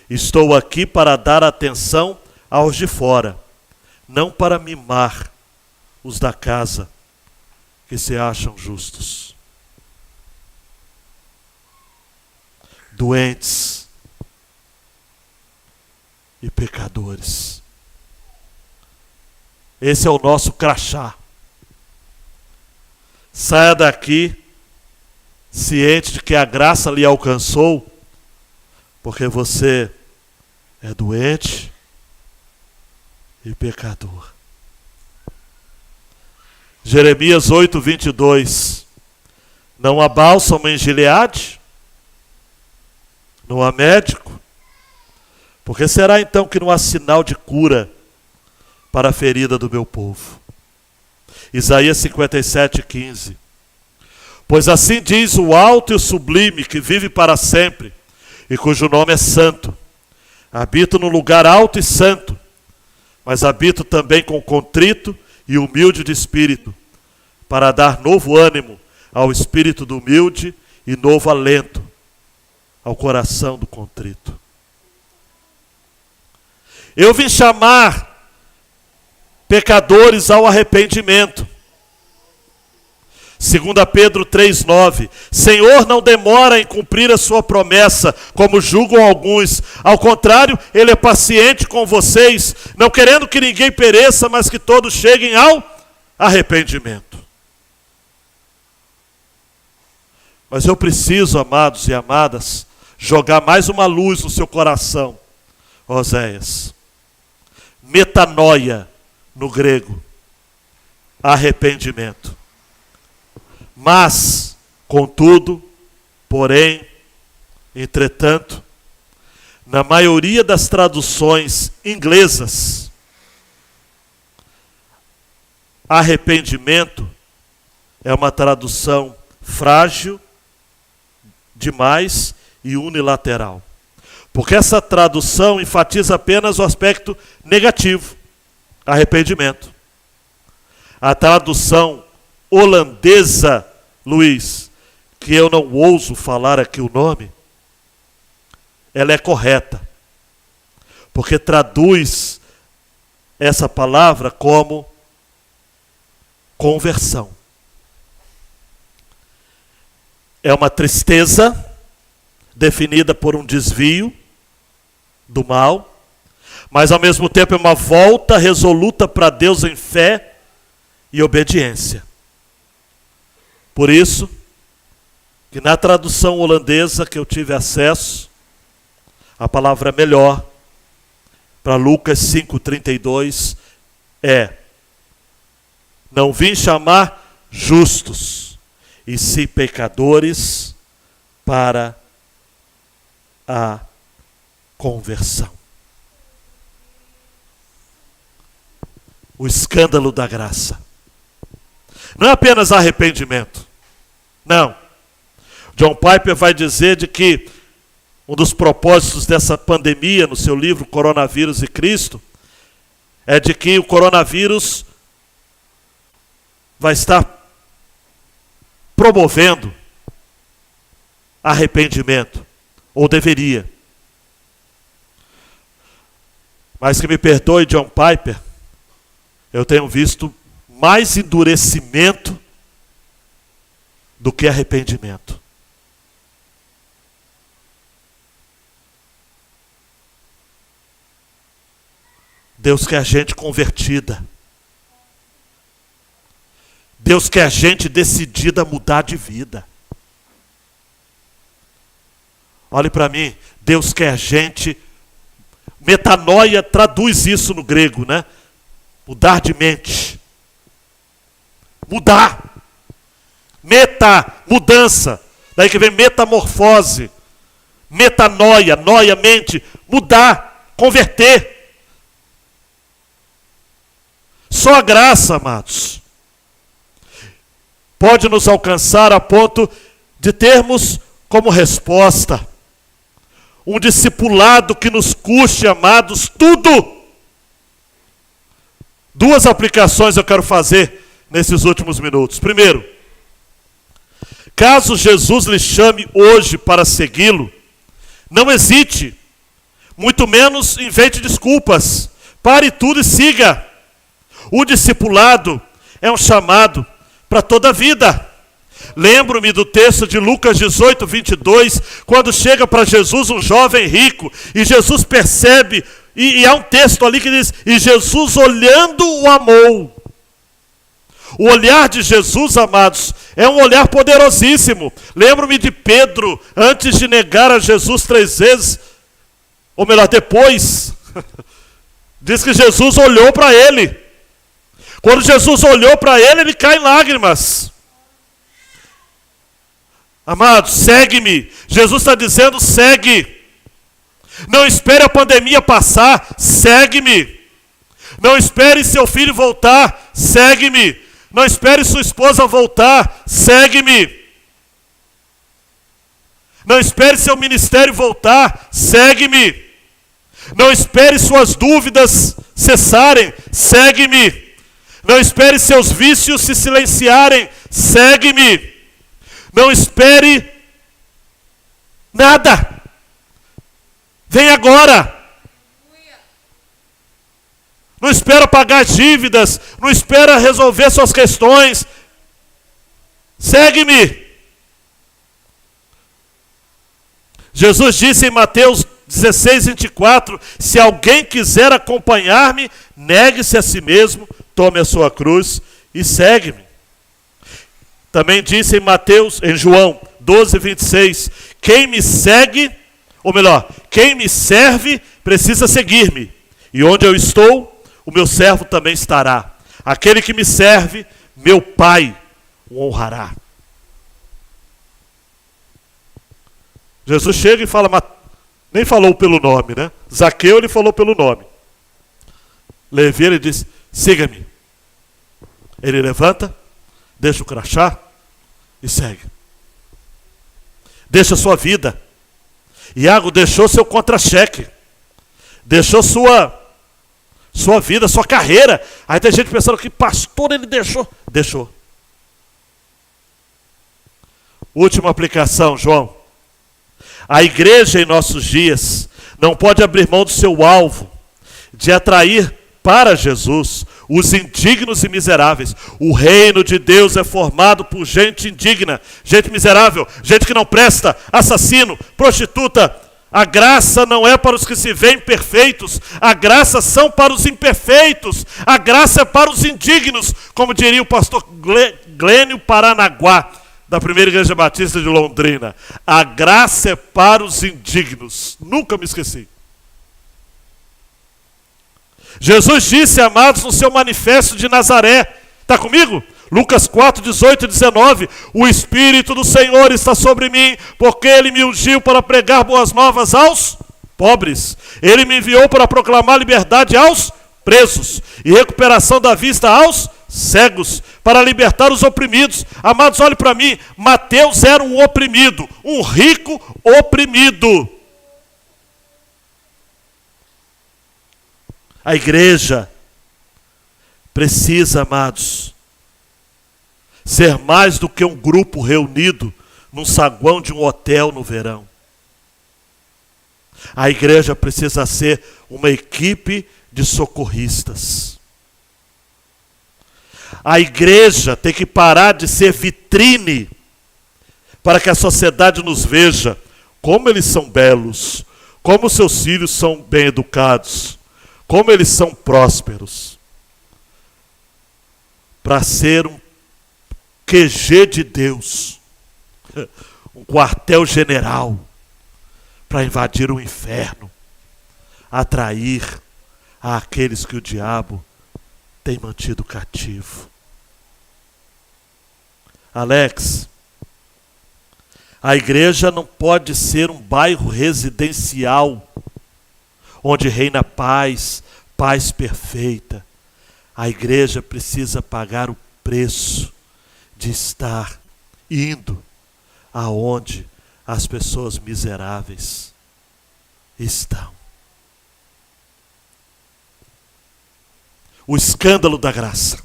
Estou aqui para dar atenção aos de fora, não para mimar os da casa que se acham justos. Doentes e pecadores. Esse é o nosso crachá. Saia daqui ciente de que a graça lhe alcançou, porque você é doente e pecador. Jeremias 8, 22. Não há bálsamo em Gileade? Não há médico? Porque será então que não há sinal de cura para a ferida do meu povo? Isaías 57, 15. Pois assim diz o alto e o sublime, que vive para sempre, e cujo nome é santo. Habito no lugar alto e santo, mas habito também com contrito e humilde de espírito, para dar novo ânimo ao espírito do humilde e novo alento ao coração do contrito. Eu vim chamar pecadores ao arrependimento. 2 Pedro 3,9. Senhor não demora em cumprir a sua promessa, como julgam alguns. Ao contrário, ele é paciente com vocês, não querendo que ninguém pereça, mas que todos cheguem ao arrependimento. Mas eu preciso, amados e amadas, jogar mais uma luz no seu coração, Oséias. Metanoia, no grego, arrependimento. Mas, contudo, porém, entretanto, na maioria das traduções inglesas, arrependimento é uma tradução frágil demais e unilateral. Porque essa tradução enfatiza apenas o aspecto negativo, arrependimento. A tradução holandesa, Luiz, que eu não ouso falar aqui o nome, ela é correta, porque traduz essa palavra como conversão. É uma tristeza definida por um desvio do mal, mas ao mesmo tempo é uma volta resoluta para Deus em fé e obediência. Por isso, que na tradução holandesa que eu tive acesso, a palavra melhor para Lucas 5,32 é: não vim chamar justos, e sim pecadores para a conversão. O escândalo da graça. Não é apenas arrependimento. Não. John Piper vai dizer de que um dos propósitos dessa pandemia, no seu livro Coronavírus e Cristo, é de que o coronavírus vai estar promovendo arrependimento, ou deveria. Mas que me perdoe, John Piper, eu tenho visto mais endurecimento do que arrependimento. Deus quer gente convertida. Deus quer gente decidida a mudar de vida. Olhe para mim, Deus quer gente... Metanoia traduz isso no grego, né? Mudar de mente. Mudar. Meta, mudança. Daí que vem metamorfose. Metanoia, noia, mente. Mudar, converter. Só a graça, amados, pode nos alcançar a ponto de termos como resposta um discipulado que nos custe, amados, tudo. Duas aplicações eu quero fazer nesses últimos minutos. Primeiro, caso Jesus lhe chame hoje para segui-lo, não hesite, muito menos invente desculpas. Pare tudo e siga. O discipulado é um chamado para toda a vida. Lembro-me do texto de Lucas 18, 22, quando chega para Jesus um jovem rico, e Jesus percebe, e há um texto ali que diz, e Jesus olhando o amou. O olhar de Jesus, amados, é um olhar poderosíssimo. Lembro-me de Pedro, antes de negar a Jesus 3 vezes, ou melhor, depois, diz que Jesus olhou para ele. Quando Jesus olhou para ele, ele cai em lágrimas. Amados, segue-me. Jesus está dizendo, segue. Não espere a pandemia passar, segue-me. Não espere seu filho voltar, segue-me. Não espere sua esposa voltar, segue-me. Não espere seu ministério voltar, segue-me. Não espere suas dúvidas cessarem, segue-me. Não espere seus vícios se silenciarem, segue-me. Não espere nada. Vem agora. Não espera pagar dívidas, não espera resolver suas questões. segue-me. Jesus disse em Mateus 16, 24, se alguém quiser acompanhar-me, negue-se a si mesmo, tome a sua cruz e segue-me. Também disse em João 12, 26, quem me segue, ou melhor, quem me serve, precisa seguir-me. E onde eu estou, o meu servo também estará. Aquele que me serve, meu Pai o honrará. Jesus chega e fala, nem falou pelo nome, né? Zaqueu ele falou pelo nome. Levi ele disse, siga-me. Ele levanta, deixa o crachá e segue. Deixa sua vida. Iago deixou seu contra-cheque. Deixou sua vida, sua carreira. Aí tem gente pensando que pastor ele deixou. Deixou. Última aplicação, João. A igreja em nossos dias não pode abrir mão do seu alvo, de atrair para Jesus os indignos e miseráveis. O reino de Deus é formado por gente indigna, gente miserável, gente que não presta, assassino, prostituta. A graça não é para os que se veem perfeitos, a graça são para os imperfeitos, a graça é para os indignos, como diria o pastor Glênio Paranaguá, da Primeira Igreja Batista de Londrina. A graça é para os indignos. Nunca me esqueci. Jesus disse, amados, no seu manifesto de Nazaré, está comigo? Lucas 4, 18 e 19, o Espírito do Senhor está sobre mim, porque Ele me ungiu para pregar boas novas aos pobres. Ele me enviou para proclamar liberdade aos presos e recuperação da vista aos cegos, para libertar os oprimidos. Amados, olhe para mim, Mateus era um oprimido, um rico oprimido. A igreja precisa, amados, ser mais do que um grupo reunido num saguão de um hotel no verão. A igreja precisa ser uma equipe de socorristas. A igreja tem que parar de ser vitrine para que a sociedade nos veja como eles são belos, como seus filhos são bem educados, como eles são prósperos. Para ser um QG de Deus, um quartel-general, para invadir o inferno, atrair àqueles que o diabo tem mantido cativo. Alex, a igreja não pode ser um bairro residencial, onde reina paz, paz perfeita. A igreja precisa pagar o preço de estar indo aonde as pessoas miseráveis estão. O escândalo da graça.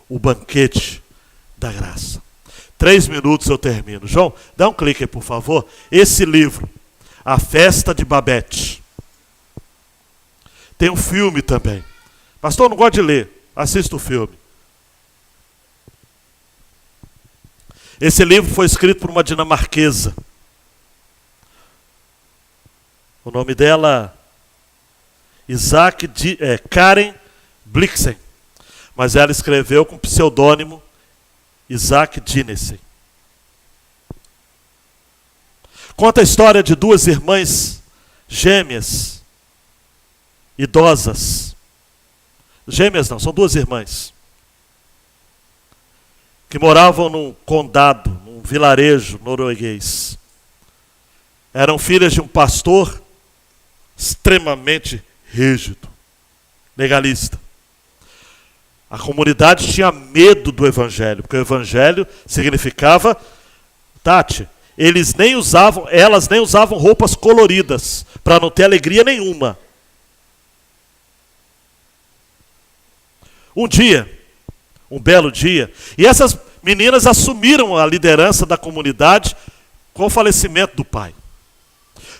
O banquete da graça. 3 minutos eu termino. João, dá um clique aí, por favor. Esse livro, A Festa de Babette. Tem um filme também. Pastor, eu não gosto de ler. Assista o filme. Esse livro foi escrito por uma dinamarquesa. O nome dela Karen Blixen, mas ela escreveu com o pseudônimo Isaac Dinesen. Conta a história de 2 irmãs gêmeas, idosas. Gêmeas não, são 2 irmãs, que moravam num condado, num vilarejo norueguês. Eram filhas de um pastor extremamente rígido, legalista. A comunidade tinha medo do evangelho, porque o evangelho significava, elas nem usavam roupas coloridas, para não ter alegria nenhuma. Um belo dia, e essas meninas assumiram a liderança da comunidade com o falecimento do pai.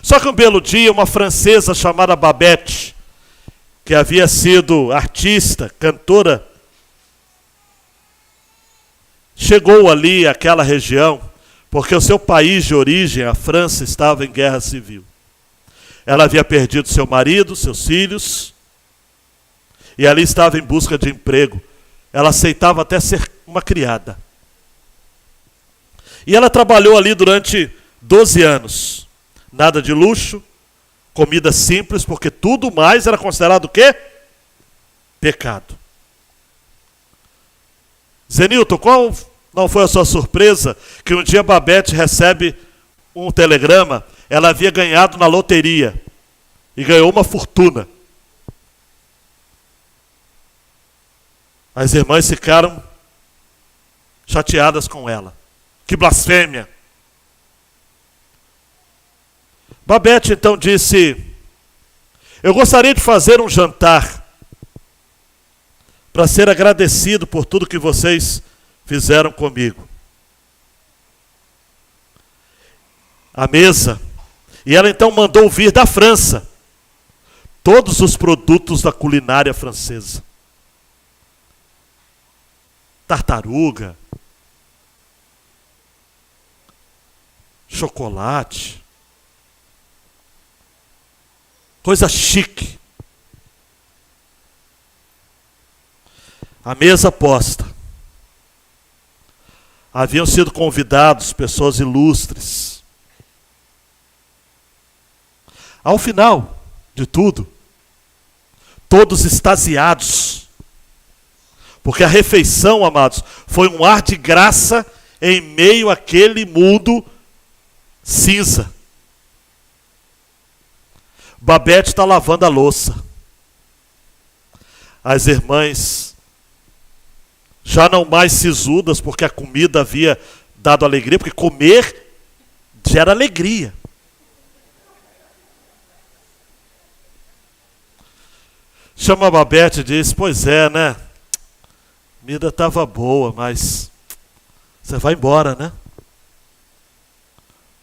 Só que um belo dia, uma francesa chamada Babette, que havia sido artista, cantora, chegou ali àquela região porque o seu país de origem, a França, estava em guerra civil. Ela havia perdido seu marido, seus filhos, e ali estava em busca de emprego. Ela aceitava até ser uma criada. E ela trabalhou ali durante 12 anos. Nada de luxo, comida simples, porque tudo mais era considerado o quê? Pecado. Zenilton, qual não foi a sua surpresa que um dia Babete recebe um telegrama? Ela havia ganhado na loteria e ganhou uma fortuna. As irmãs ficaram chateadas com ela. Que blasfêmia! Babete então disse: eu gostaria de fazer um jantar para ser agradecido por tudo que vocês fizeram comigo. A mesa. E ela então mandou vir da França todos os produtos da culinária francesa. Tartaruga, chocolate, coisa chique. A mesa posta. Haviam sido convidados pessoas ilustres. Ao final de tudo, todos extasiados, porque a refeição, amados, foi um ar de graça em meio àquele mundo cinza. Babete está lavando a louça. As irmãs, já não mais sisudas, porque a comida havia dado alegria, porque comer gera alegria. Chama a Babete e diz: pois é, né? A comida estava boa, mas você vai embora, né?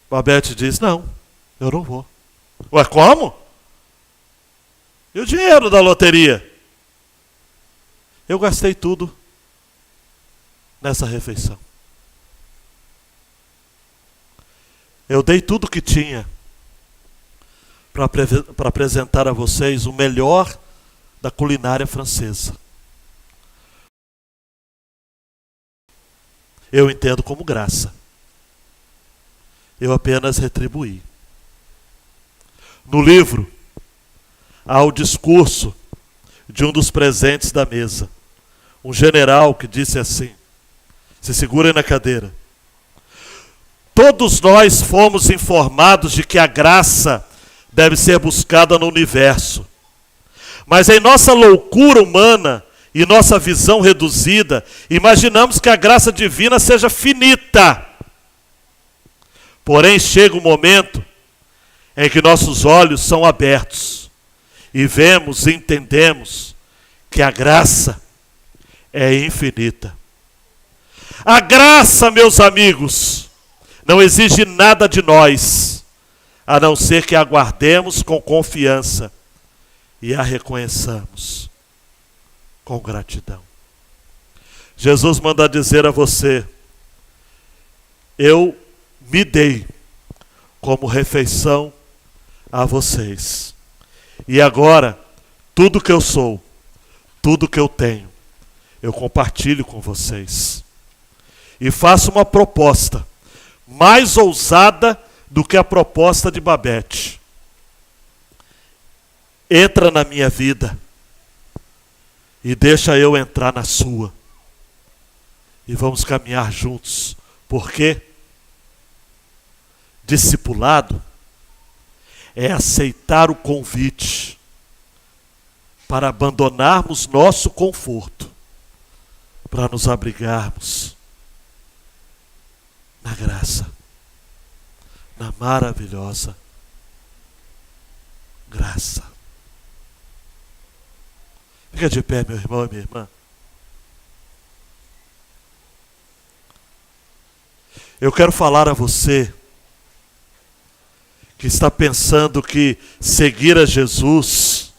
Babete diz: não, eu não vou. Ué, como? E o dinheiro da loteria? Eu gastei tudo nessa refeição. Eu dei tudo o que tinha para apresentar a vocês o melhor da culinária francesa. Eu entendo como graça. Eu apenas retribuí. No livro, há o discurso de um dos presentes da mesa. Um general que disse assim, se segurem na cadeira: todos nós fomos informados de que a graça deve ser buscada no universo. Mas em nossa loucura humana e nossa visão reduzida, imaginamos que a graça divina seja finita. Porém, chega um momento em que nossos olhos são abertos e vemos e entendemos que a graça é infinita. A graça, meus amigos, não exige nada de nós, a não ser que aguardemos com confiança e a reconheçamos com gratidão. Jesus manda dizer a você: eu me dei como refeição a vocês. E agora, tudo que eu sou, tudo que eu tenho, eu compartilho com vocês. E faço uma proposta mais ousada do que a proposta de Babete. Entra na minha vida e deixa eu entrar na sua. E vamos caminhar juntos. Por quê? Discipulado é aceitar o convite para abandonarmos nosso conforto, para nos abrigarmos na graça, na maravilhosa graça. Fica de pé, meu irmão e minha irmã. Eu quero falar a você que está pensando que seguir a Jesus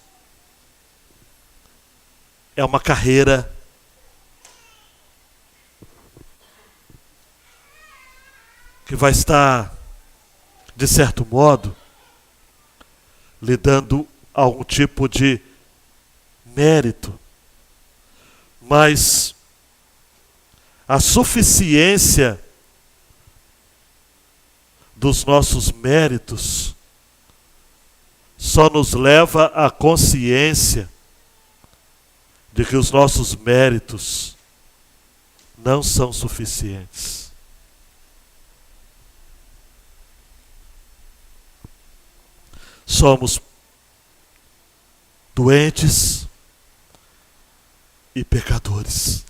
é uma carreira que vai estar, de certo modo, lhe dando algum tipo de mérito, mas a suficiência dos nossos méritos só nos leva à consciência de que os nossos méritos não são suficientes. Somos doentes e pecadores.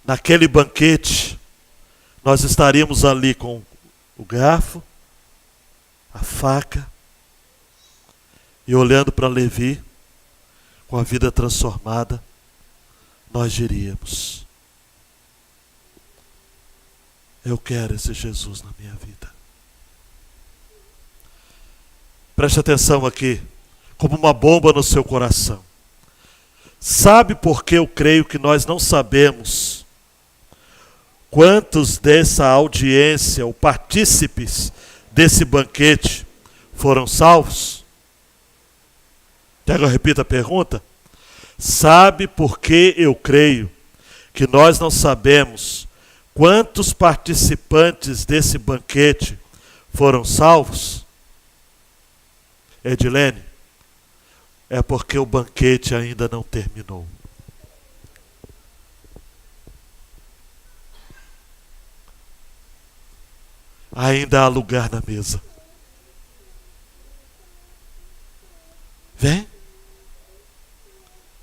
Naquele banquete, nós estaríamos ali com o garfo, a faca, e olhando para Levi, com a vida transformada, nós diríamos: eu quero esse Jesus na minha vida. Preste atenção aqui, como uma bomba no seu coração. Sabe por que eu creio que nós não sabemos quantos dessa audiência, ou partícipes desse banquete, foram salvos? Quer que eu repita a pergunta? Sabe por que eu creio que nós não sabemos quantos participantes desse banquete foram salvos? Edilene, é porque o banquete ainda não terminou. Ainda há lugar na mesa.